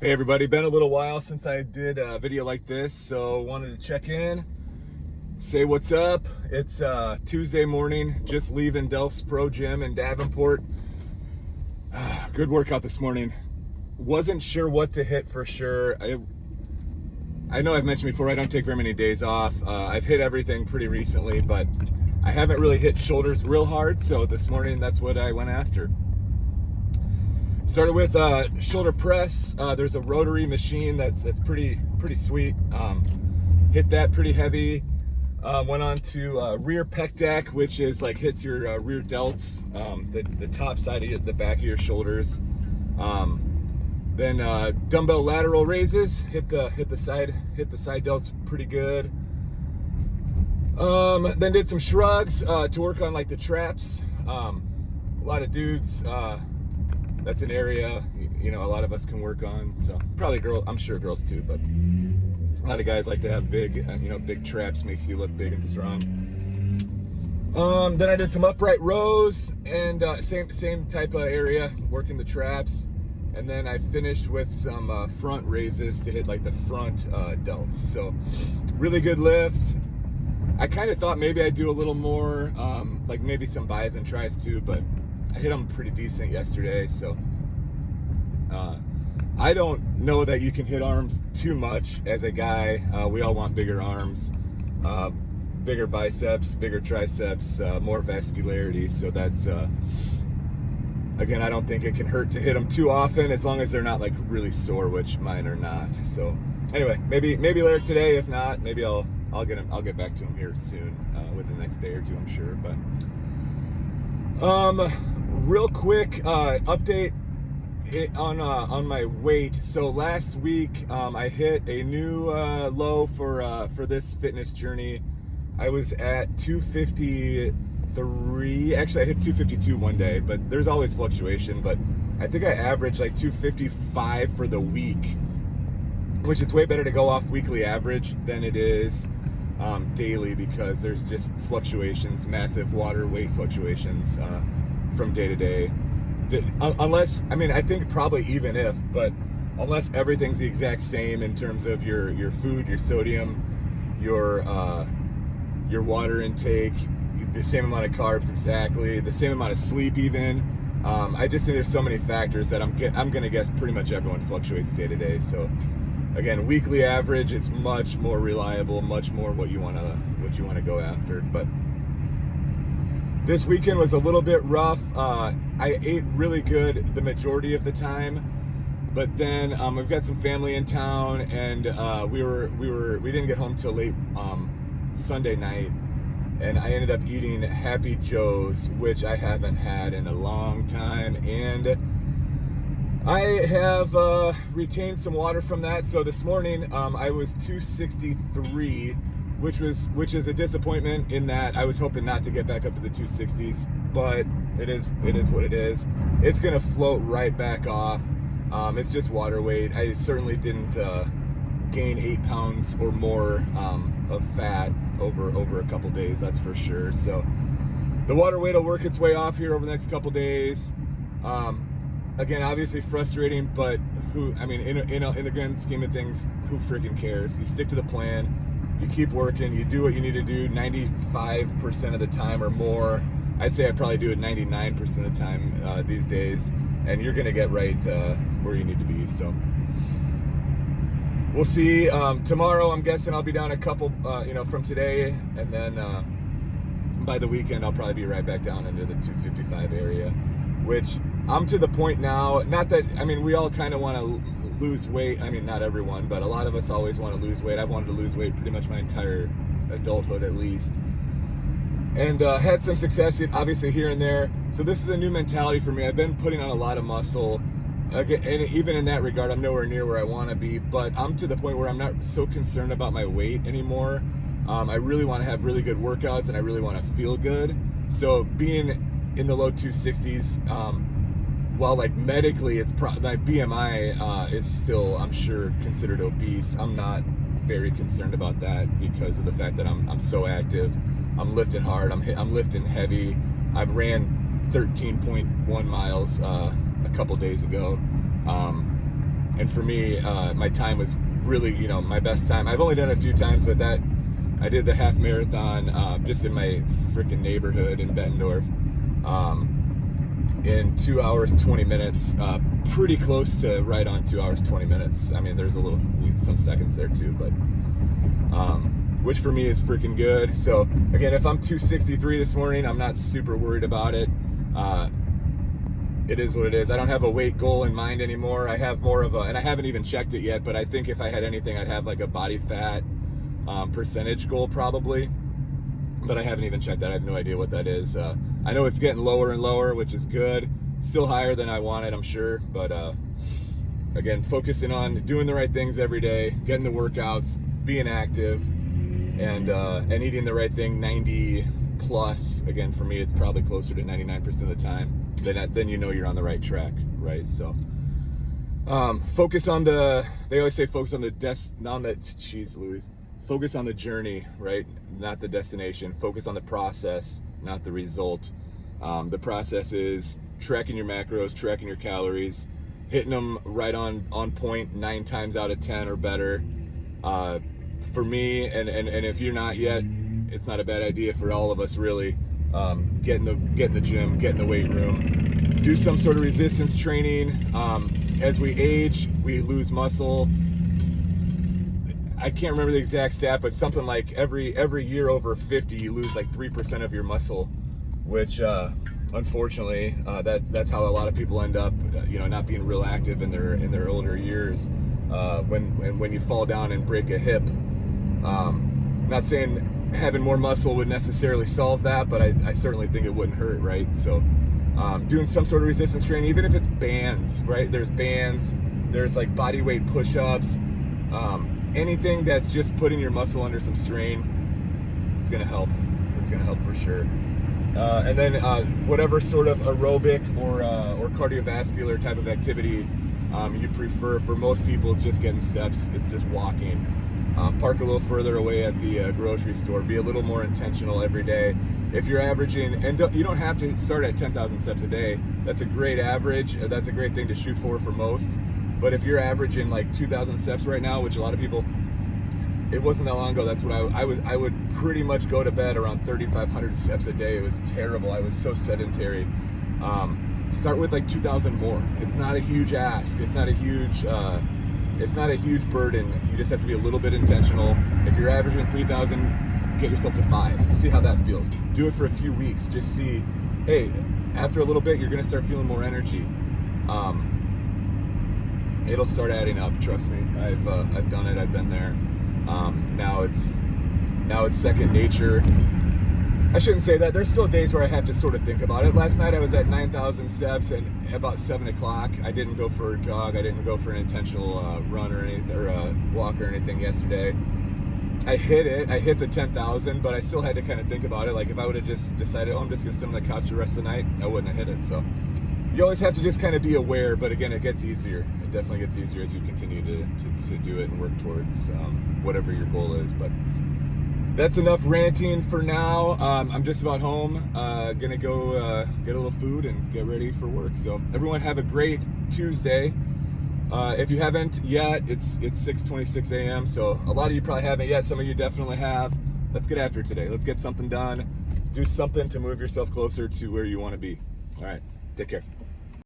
Hey everybody, been a little while since I did a video like this, so wanted to check in, say what's up. It's Tuesday morning, just leaving Delph's Pro Gym in Davenport. Good workout this morning. Wasn't sure what to hit for sure. I know I've mentioned before I don't take very many days off. I've hit everything pretty recently, but I haven't really hit shoulders real hard, so this morning that's what I went after. Started with shoulder press. There's a rotary machine that's pretty sweet. Hit that pretty heavy. Went on to rear pec deck, which is like hits your rear delts, the top side of the back of your shoulders. Then dumbbell lateral raises. Hit the side delts pretty good. Then did some shrugs to work on like the traps. A lot of dudes. That's an area, you know, a lot of us can work on. So probably girls, I'm sure girls too, but a lot of guys like to have big, big traps. Makes you look big and strong. Then I did some upright rows and same type of area, working the traps. And then I finished with some front raises to hit like the front delts. So really good lift. I kind of thought maybe I'd do a little more, like maybe some bis and tris too, but I hit them pretty decent yesterday, so I don't know that you can hit arms too much as a guy. We all want bigger arms, bigger biceps, bigger triceps, more vascularity. So that's, again, I don't think it can hurt to hit them too often as long as they're not like really sore, which mine are not. So anyway, maybe later today. If not, maybe I'll get back to them here soon, within the next day or two, I'm sure. But real quick update on my weight. So last week I hit a new low for this fitness journey. I was at 253. Actually, I hit 252 one day, but there's always fluctuation. But I think I averaged like 255 for the week, which is way better to go off weekly average than it is daily, because there's just fluctuations, massive water weight fluctuations from day to day. Unless, I mean, I think probably even if, but unless everything's the exact same in terms of your food, your sodium, your water intake, the same amount of carbs, exactly the same amount of sleep even. I just think there's so many factors that I'm gonna guess pretty much everyone fluctuates day to day. So again, weekly average is much more reliable, much more what you wanna go after. But this weekend was a little bit rough. I ate really good the majority of the time, but then we've got some family in town, and we didn't get home till late Sunday night, and I ended up eating Happy Joe's, which I haven't had in a long time, and I have retained some water from that. So this morning I was 263, which is a disappointment in that I was hoping not to get back up to the 260s, but it is what it is. It's gonna float right back off. It's just water weight. I certainly didn't gain 8 pounds or more of fat over a couple days, that's for sure. So the water weight will work its way off here over the next couple days. Again, obviously frustrating, but in the grand scheme of things, who freaking cares? You stick to the plan, you keep working, you do what you need to do 95% of the time or more. I'd say I probably do it 99% of the time these days, and you're gonna get right where you need to be. So we'll see. Tomorrow, I'm guessing I'll be down a couple, from today, and then by the weekend, I'll probably be right back down into the 255 area, which I'm to the point now, not that, we all kind of want to lose weight. Not everyone, but a lot of us always want to lose weight. I've wanted to lose weight pretty much my entire adulthood at least. And had some success, obviously, here and there. So this is a new mentality for me. I've been putting on a lot of muscle. And even in that regard, I'm nowhere near where I want to be, but I'm to the point where I'm not so concerned about my weight anymore. I really want to have really good workouts, and I really want to feel good. So being in the low 260s, while like medically my BMI is still, I'm sure, considered obese, I'm not very concerned about that because of the fact that I'm so active. I'm lifting hard, I'm lifting heavy. I ran 13.1 miles a couple days ago. And for me, my time was really, you know, my best time. I've only done it a few times, but that I did the half marathon just in my freaking neighborhood in Bettendorf in 2 hours 20 minutes, pretty close to right on 2 hours 20 minutes. I mean, there's some seconds there too, but which for me is freaking good. So again, if I'm 263 this morning, I'm not super worried about it. It is what it is. I don't have a weight goal in mind anymore. I have more of a, and I haven't even checked it yet, but I think if I had anything, I'd have like a body fat percentage goal probably, but I haven't even checked that. I have no idea what that is. I know it's getting lower and lower, which is good. Still higher than I wanted, I'm sure, but again, focusing on doing the right things every day, getting the workouts, being active, and eating the right thing 90 plus. Again, for me, it's probably closer to 99% of the time. Then you know you're on the right track, right? So focus on they always say focus on focus on the journey, right? Not the destination. Focus on the process, not the result. The process is tracking your macros, tracking your calories, hitting them right on point 9 times out of 10 or better. For me, and if you're not yet, it's not a bad idea for all of us really. Get in the gym, get in the weight room, do some sort of resistance training. As we age, we lose muscle. I can't remember the exact stat, but something like every year over 50, you lose like 3% of your muscle, which unfortunately, that's how a lot of people end up, you know, not being real active in their older years. When you fall down and break a hip, not saying having more muscle would necessarily solve that, but I certainly think it wouldn't hurt, right? So doing some sort of resistance training, even if it's bands, right? There's bands, there's like body weight push-ups, anything that's just putting your muscle under some strain, it's gonna help. It's gonna help for sure. And then whatever sort of aerobic or cardiovascular type of activity you prefer. For most people, it's just getting steps. It's just walking. Park a little further away at the grocery store. Be a little more intentional every day. If you're averaging, and you don't have to start at 10,000 steps a day. That's a great average. That's a great thing to shoot for most. But if you're averaging like 2,000 steps right now, which a lot of people, it wasn't that long ago, that's what I would pretty much go to bed around 3,500 steps a day. It was terrible. I was so sedentary. Start with like 2,000 more. It's not a huge ask. It's not a huge burden. You just have to be a little bit intentional. If you're averaging 3,000, get yourself to 5. See how that feels. Do it for a few weeks. Just see, hey, after a little bit, you're gonna start feeling more energy. It'll start adding up. Trust me. I've done it. I've been there. Now it's second nature. I shouldn't say that. There's still days where I have to sort of think about it. Last night I was at 9,000 steps, and about 7 o'clock, I didn't go for a jog. I didn't go for an intentional run or anything, or a walk or anything yesterday. I hit it. I hit the 10,000, but I still had to kind of think about it. Like if I would have just decided, oh, I'm just gonna sit on the couch the rest of the night, I wouldn't have hit it. So you always have to just kind of be aware. But again, it gets easier. It definitely gets easier as you continue to do it and work towards whatever your goal is. But that's enough ranting for now. I'm just about home. Gonna go get a little food and get ready for work. So everyone have a great Tuesday. If you haven't yet, it's 6:26 a.m. So a lot of you probably haven't yet. Some of you definitely have. Let's get after it today. Let's get something done. Do something to move yourself closer to where you want to be. All right. Take care.